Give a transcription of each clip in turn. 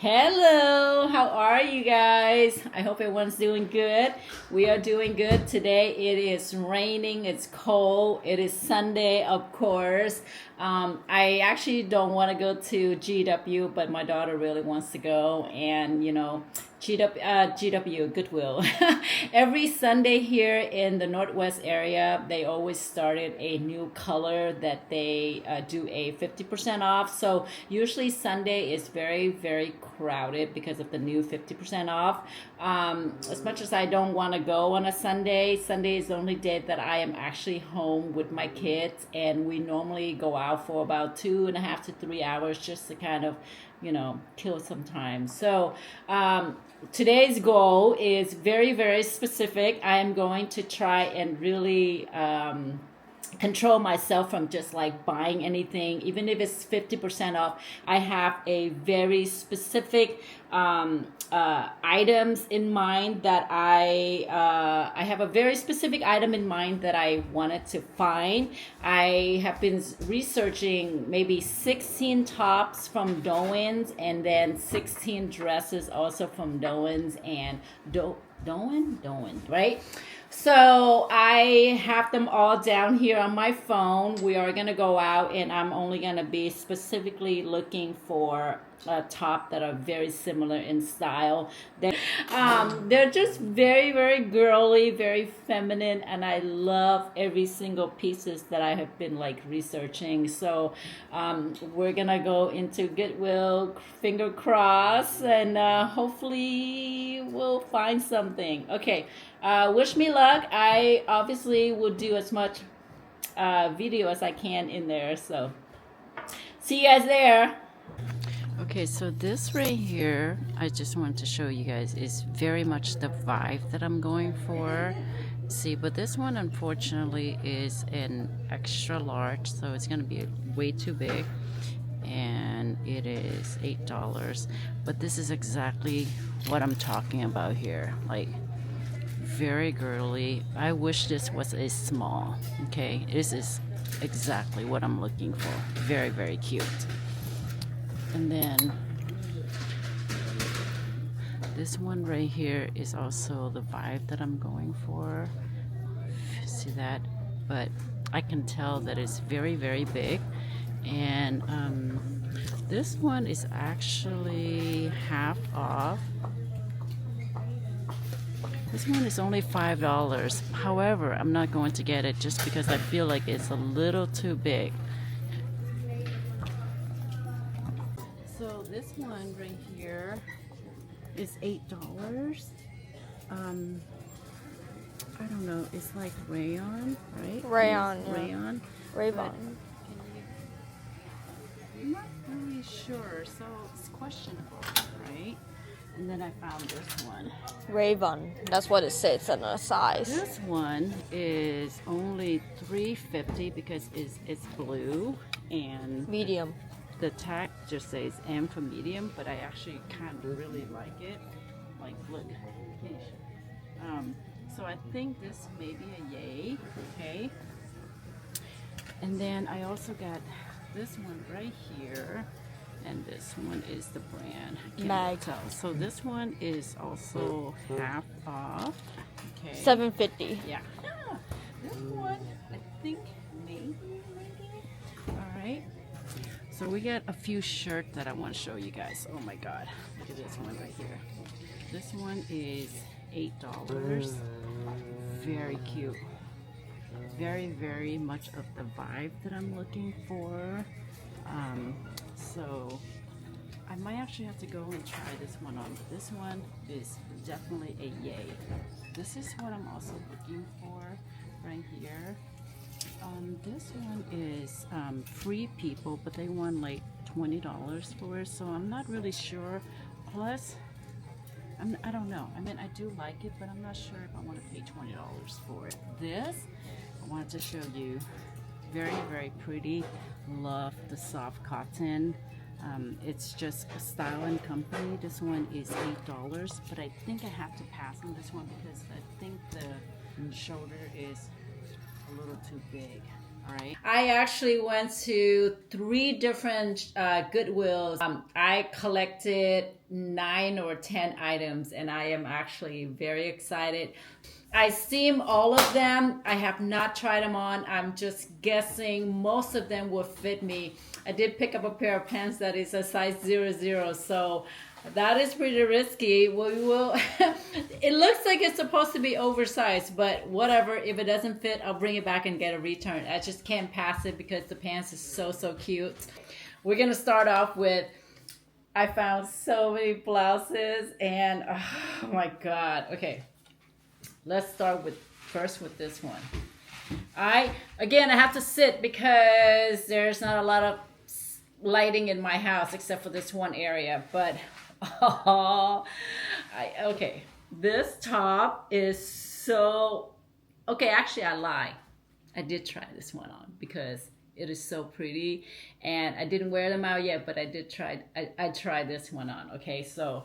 Hello, how are you guys? I hope everyone's doing good. We are doing good today. It is raining, it's cold, it is Sunday, of course. I actually don't want to go to GW, but my daughter really wants to go, and GW, Goodwill. Every Sunday here in the Northwest area, they always started a new color that they do a 50% off. So usually Sunday is very, very crowded because of the new 50% off. As much as I don't want to go on a Sunday, Sunday is the only day that I am actually home with my kids, and we normally go out for about 2.5 to 3 hours just to kind of kill some time. So today's goal is very, very specific. I am going to try and really control myself from just like buying anything, even if it's 50% off. I have a very specific items in mind that I have a very specific item in mind that I wanted to find. I have been researching maybe 16 tops from Doan's, and then 16 dresses also from Doan's and Doan, right? So I have them all down here on my phone. We are going to go out, and I'm only going to be specifically looking for a top that are very similar in style. They're just very, very girly, very feminine, and I love every single pieces that I have been like researching. So we're going to go into Goodwill, finger crossed, and hopefully we'll find something. Okay. Wish me luck. I obviously will do as much video as I can in there. So see you guys there. Okay, so this right here, I just wanted to show you guys, is very much the vibe that I'm going for. See, but this one unfortunately is an extra large, so it's going to be way too big. And it is $8. But this is exactly what I'm talking about here. Like, very girly. I wish this was a small. Okay, this is exactly what I'm looking for. Very, very cute. And then this one right here is also the vibe that I'm going for. See that? But I can tell that it's very, very big. And this one is actually half off. This one is only $5. However, I'm not going to get it just because I feel like it's a little too big. So this one right here is $8. I don't know, it's like rayon, right? Rayon, yeah. Rayon. Rayon. I'm not really sure, so it's questionable, right? And then I found this one. Raven. That's what it says on the size. This one is only $3.50 because it's blue, and Medium. the tag just says M for medium, but I actually kind of really like it. Like, look. So I think this may be a yay. Okay. And then I also got this one right here. And this one is the brand. Can't tell. So this one is also half off. Okay. $7.50. Yeah. This one, I think maybe. All right. So we got a few shirts that I want to show you guys. Oh my God! Look at this one right here. This one is $8. Very cute. Very, very much of the vibe that I'm looking for. So I might actually have to go and try this one on. This one is definitely a yay. This is what I'm also looking for right here. This one is Free People, but they want like $20 for it, so I'm not really sure. Plus, I don't know. I mean, I do like it, but I'm not sure if I want to pay $20 for it. This, I wanted to show you. Very, very pretty. Love the soft cotton. It's just a Style and Company. This one is $8, but I think I have to pass on this one because I think the shoulder is a little too big. All right. I actually went to 3 different Goodwills. I collected 9 or 10 items, and I am actually very excited. I steam all of them. I have not tried them on. I'm just guessing most of them will fit me. I did pick up a pair of pants that is a size 00, so that is pretty risky. We will. It looks like it's supposed to be oversized, but whatever. If it doesn't fit, I'll bring it back and get a return. I just can't pass it because the pants is so cute. We're gonna start off with. I found so many blouses, and oh my god. Okay. Let's start first with this one. I have to sit because there's not a lot of lighting in my house except for this one area. But okay, this top is so okay. Actually, I lie. I did try this one on because it is so pretty, and I didn't wear them out yet, but I did try. I tried this one on. Okay, so.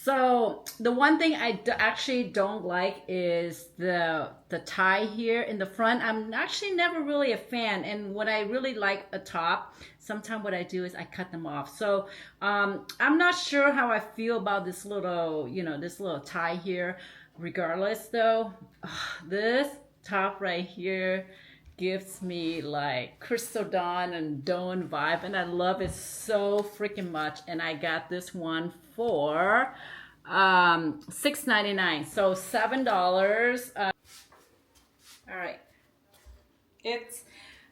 So the one thing I actually don't like is the tie here in the front. I'm actually never really a fan. And when I really like a top, sometimes what I do is I cut them off. So I'm not sure how I feel about this little, this little tie here. Regardless though, this top right here gives me like Crystal Dawn and Dawn vibe, and I love it so freaking much. And I got this one for $6.99, so $7. All right, it's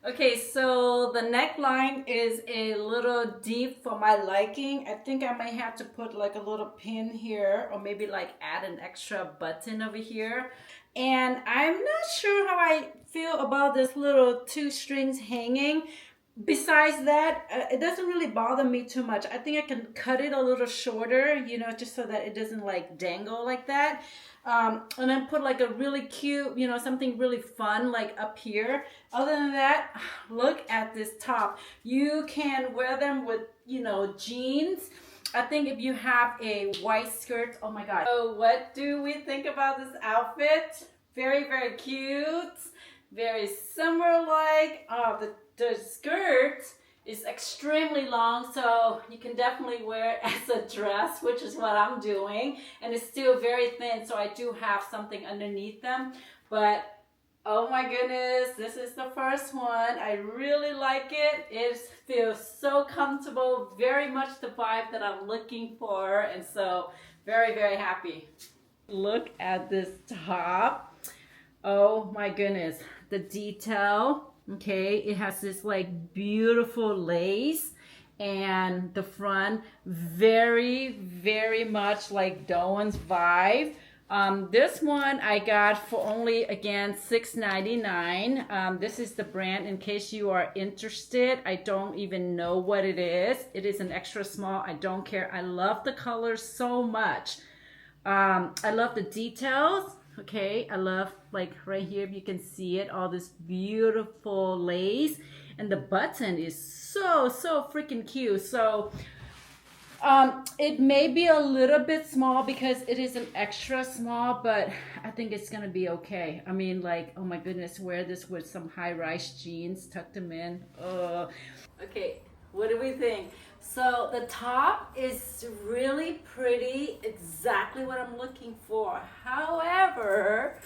okay. So the neckline is a little deep for my liking. I think I might have to put like a little pin here, or maybe like add an extra button over here. And I'm not sure how I feel about this little 2 strings hanging. Besides that, it doesn't really bother me too much. I think I can cut it a little shorter, just so that it doesn't like dangle like that. And then put like a really cute, something really fun like up here. Other than that, look at this top. You can wear them with, jeans. I think if you have a white skirt, oh my God. So what do we think about this outfit? Very, very cute. Very summer-like. The skirt is extremely long, so you can definitely wear it as a dress, which is what I'm doing. And it's still very thin, so I do have something underneath them. But oh my goodness, this is the first one. I really like it. It feels so comfortable, very much the vibe that I'm looking for, and so very, very happy. Look at this top. Oh my goodness, the detail. Okay, it has this like beautiful lace, and the front very, very much like Dawn's vibe. This one I got for only, again, $6.99. This is the brand, in case you are interested. I don't even know what it is. It is an extra small. I don't care. I love the colors so much. I love the details. Okay, I love, like right here, if you can see it, all this beautiful lace, and the button is so freaking cute. So it may be a little bit small because it is an extra small, but I think it's gonna be okay. I mean, like, oh my goodness, wear this with some high-rise jeans, tuck them in. Okay, what do we think? So the top is really pretty, exactly what I'm looking for. However,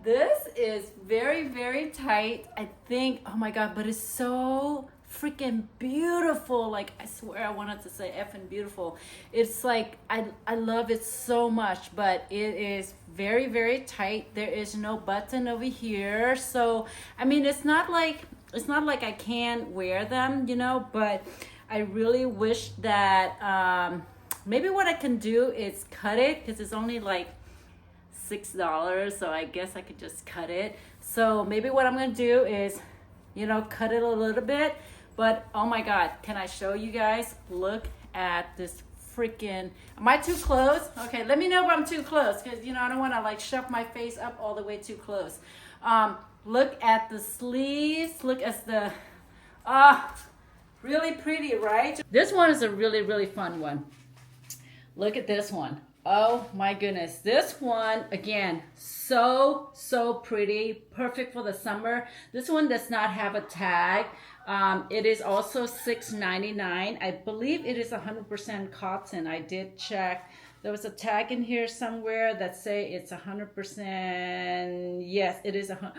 this is very, very tight. I think, oh my God, but it's so freaking beautiful. Like, I swear I wanted to say effing beautiful. It's like, I love it so much, but it is very, very tight. There is no button over here. So, I mean, it's not like I can't wear them, but I really wish that maybe what I can do is cut it, because it's only like $6, so I guess I could just cut it. So maybe what I'm gonna do is, cut it a little bit. But oh my God, can I show you guys? Look at this freaking, am I too close? Okay, let me know if I'm too close, because I don't want to like shove my face up all the way too close. Look at the sleeves. Look at the really pretty, right? This one is a really, really fun one. Look at this one. Oh my goodness. This one, again, so pretty. Perfect for the summer. This one does not have a tag. It is also $6.99. I believe it is 100% cotton. I did check. There was a tag in here somewhere that say it's 100%. Yes, it is 100%.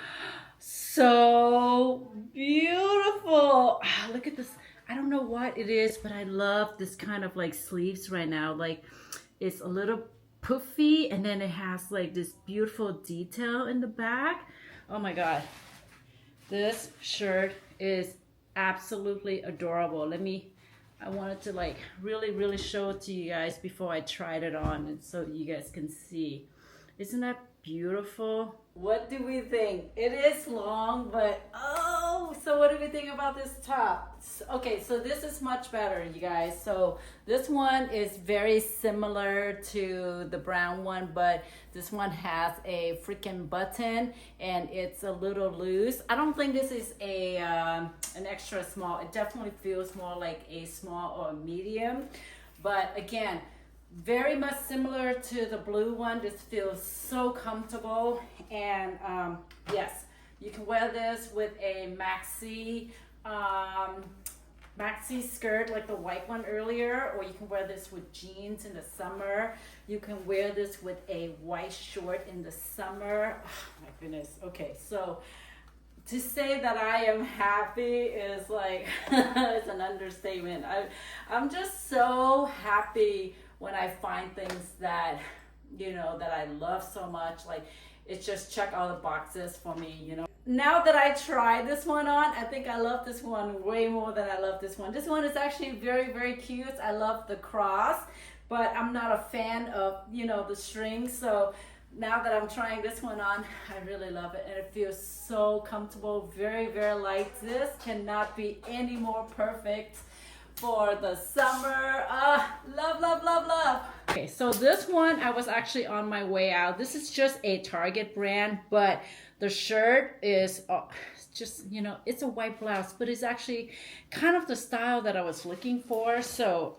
So beautiful. Look at this. I don't know what it is, but I love this kind of like sleeves right now. Like, it's a little puffy, and then it has like this beautiful detail in the back. Oh my God. This shirt is absolutely adorable. I wanted to like really show it to you guys before I tried it on, and so you guys can see. Isn't that beautiful? What do we think? It is long, but oh, so what do we think about this top? Okay, so this is much better, you guys. So this one is very similar to the brown one, but this one has a freaking button and it's a little loose. I don't think this is a an extra small. It definitely feels more like a small or a medium, but again, very much similar to the blue one. This feels so comfortable, and yes, you can wear this with a maxi skirt like the white one earlier, or you can wear this with jeans in the summer. You can wear this with a white short in the summer. Oh my goodness. Okay, so to say that I am happy is like it's an understatement. I'm just so happy when I find things that, you know, that I love so much. Like, it's just check all the boxes for me, you know. Now that I tried this one on, I think I love this one way more than I love this one. This one is actually very cute. I love the cross, but I'm not a fan of, you know, the strings. So now that I'm trying this one on, I really love it, and it feels so comfortable, very light. This cannot be any more perfect for the summer. Love. Okay, so this one, I was actually on my way out. This is just a Target brand, but the shirt is just, you know, it's a white blouse, but it's actually kind of the style that I was looking for. So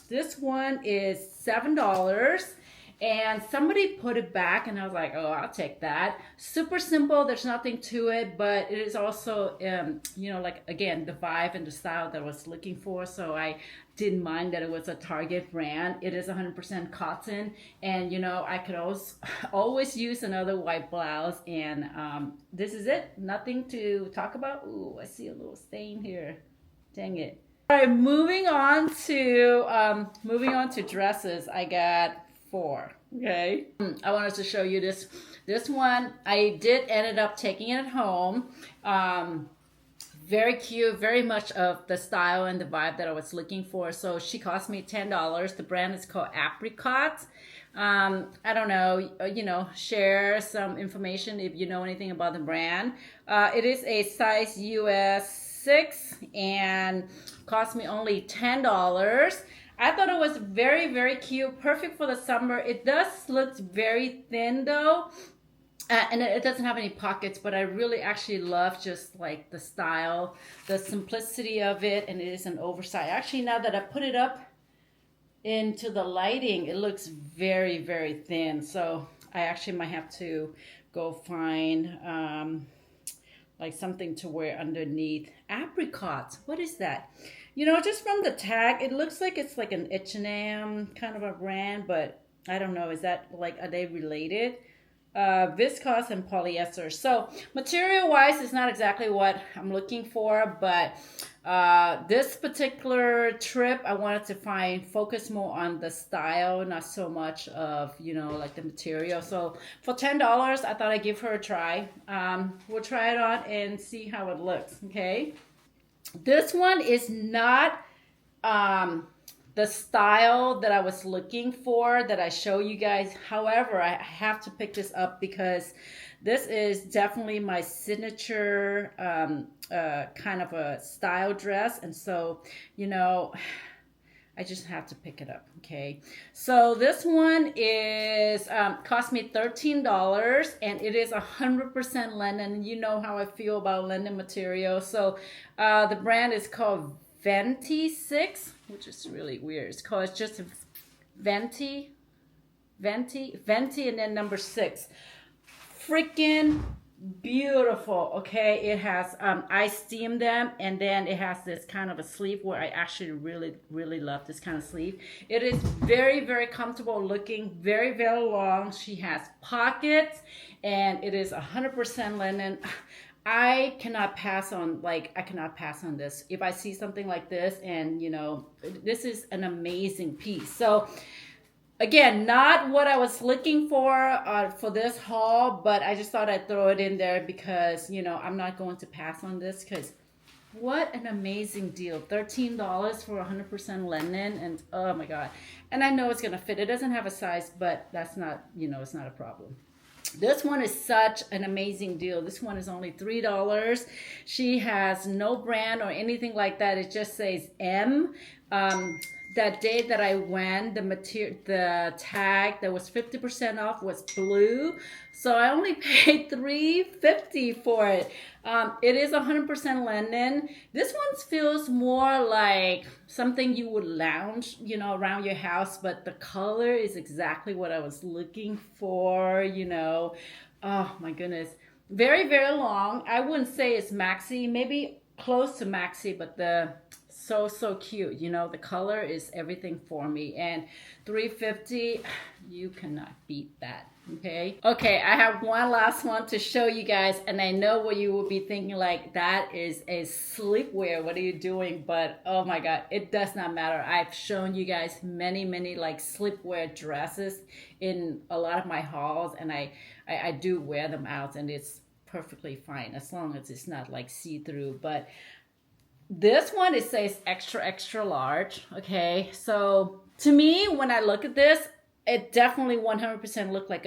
this one is $7. And somebody put it back, and I was like, oh, I'll take that. Super simple, there's nothing to it, but it is also, you know, like, again, the vibe and the style that I was looking for. So I didn't mind that it was a Target brand. It is 100% cotton, and, you know, I could always use another white blouse, and this is it. Nothing to talk about. Ooh, I see a little stain here. Dang it. All right, moving on to dresses. I got 4. Okay, I wanted to show you this one. I did ended up taking it home. Very cute, very much of the style and the vibe that I was looking for. So she cost me $10. The brand is called Apricot. I don't know, you know, share some information if you know anything about the brand. It is a size US 6 and cost me only $10. I thought it was very cute, perfect for the summer. It does look very thin though, and it doesn't have any pockets, but I really actually love just like the style, the simplicity of it, and it is an oversized. Actually, now that I put it up into the lighting, it looks very thin, so I actually might have to go find like something to wear underneath. Apricot, what is that? You know, just from the tag, it looks like it's like an H&M kind of a brand, but I don't know. Is that like, are they related? Viscose and polyester. So material-wise, it's not exactly what I'm looking for, but this particular trip, I wanted to focus more on the style, not so much of, you know, like the material. So for $10, I thought I'd give her a try. We'll try it on and see how it looks, okay? This one is not the style that I was looking for that I show you guys. However, I have to pick this up because this is definitely my signature kind of a style dress. And so, you know, I just have to pick it up, okay? So this one is cost me $13, and it is 100% linen. You know how I feel about linen material. So the brand is called Venti 6, which is really weird. It's just Venti Venti, and then number 6. Freaking beautiful. Okay, it has I steam them, and then it has this kind of a sleeve where I actually really love this kind of sleeve. It is very comfortable looking, very long. She has pockets, and it is 100% linen. I cannot pass on this. If I see something like this, and this is an amazing piece. So again, not what I was looking for this haul, but I just thought I'd throw it in there because, I'm not going to pass on this because what an amazing deal. $13 for 100% linen, and oh my God. And I know it's going to fit. It doesn't have a size, but that's not, it's not a problem. This one is such an amazing deal. This one is only $3. She has no brand or anything like that. It just says M. That day that I went, the tag that was 50% off was blue, so I only paid $3.50 for it. It is 100% linen. This one feels more like something you would lounge, around your house, but the color is exactly what I was looking for. Oh my goodness, very long. I wouldn't say it's maxi, maybe close to maxi, but so cute. The color is everything for me, and $3.50, you cannot beat that. Okay, I have one last one to show you guys, and I know what you will be thinking, like, that is a sleepwear, what are you doing? But oh my God, it does not matter. I've shown you guys many like sleepwear dresses in a lot of my hauls, and I do wear them out, and it's perfectly fine as long as it's not like see-through. But this one, it says extra large. Okay, so to me, when I look at this, it definitely 100% looked like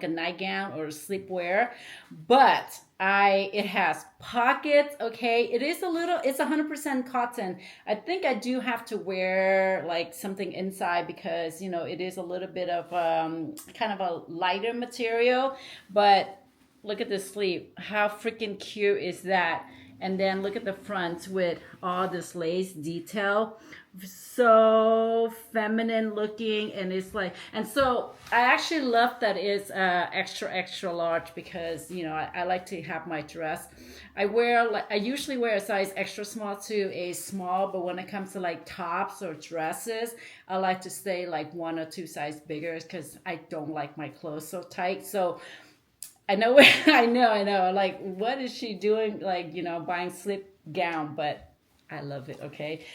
a nightgown or a sleepwear, but it has pockets. Okay, it's 100% cotton. I think I do have to wear like something inside because it is a little bit of kind of a lighter material. But look at this sleeve. How freaking cute is that? And then look at the front with all this lace detail. So feminine looking, and it's like, and so I actually love that it's extra large because I like to have my dress. I usually wear a size extra small to a small, but when it comes to like tops or dresses, I like to stay like 1 or 2 size bigger because I don't like my clothes so tight. So I know, I know. Like, what is she doing? Like, buying slip gown, but I love it. Okay.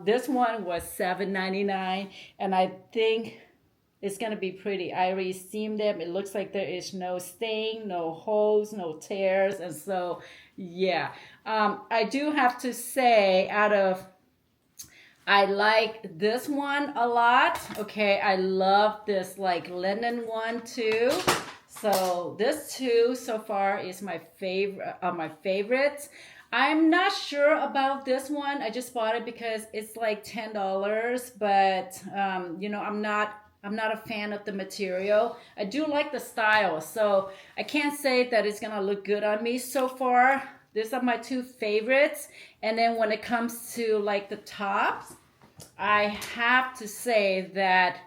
This one was $7.99, and I think it's gonna be pretty. I already steamed them. It looks like there is no stain, no holes, no tears, and so yeah. I do have to say, I like this one a lot. Okay, I love this like linen one too. So this too so far is my favorites. I'm not sure about this one. I just bought it because it's like $10, but I'm not a fan of the material. I do like the style, so I can't say that it's gonna look good on me so far. These are my 2 favorites. And then when it comes to like the tops, I have to say that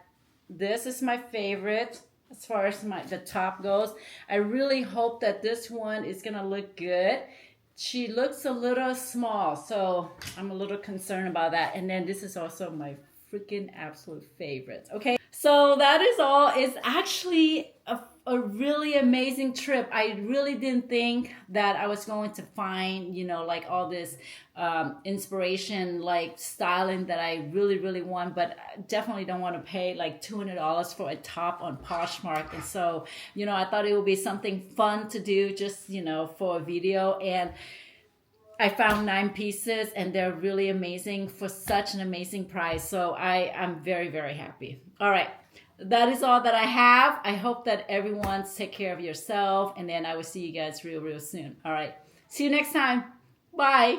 this is my favorite. As far as the top goes, I really hope that this one is gonna look good. She looks a little small, so I'm a little concerned about that. And then this is also my freaking absolute favorite. Okay, so that is all. It's actually a really amazing trip. I really didn't think that I was going to find, like all this inspiration, like styling that I really want, but I definitely don't want to pay like $200 for a top on Poshmark. And so, I thought it would be something fun to do just, for a video. And I found 9 pieces, and they're really amazing for such an amazing price. So I'm very happy. All right. That is all that I have. I hope that everyone take care of yourself, and then I will see you guys real soon. All right. See you next time. Bye.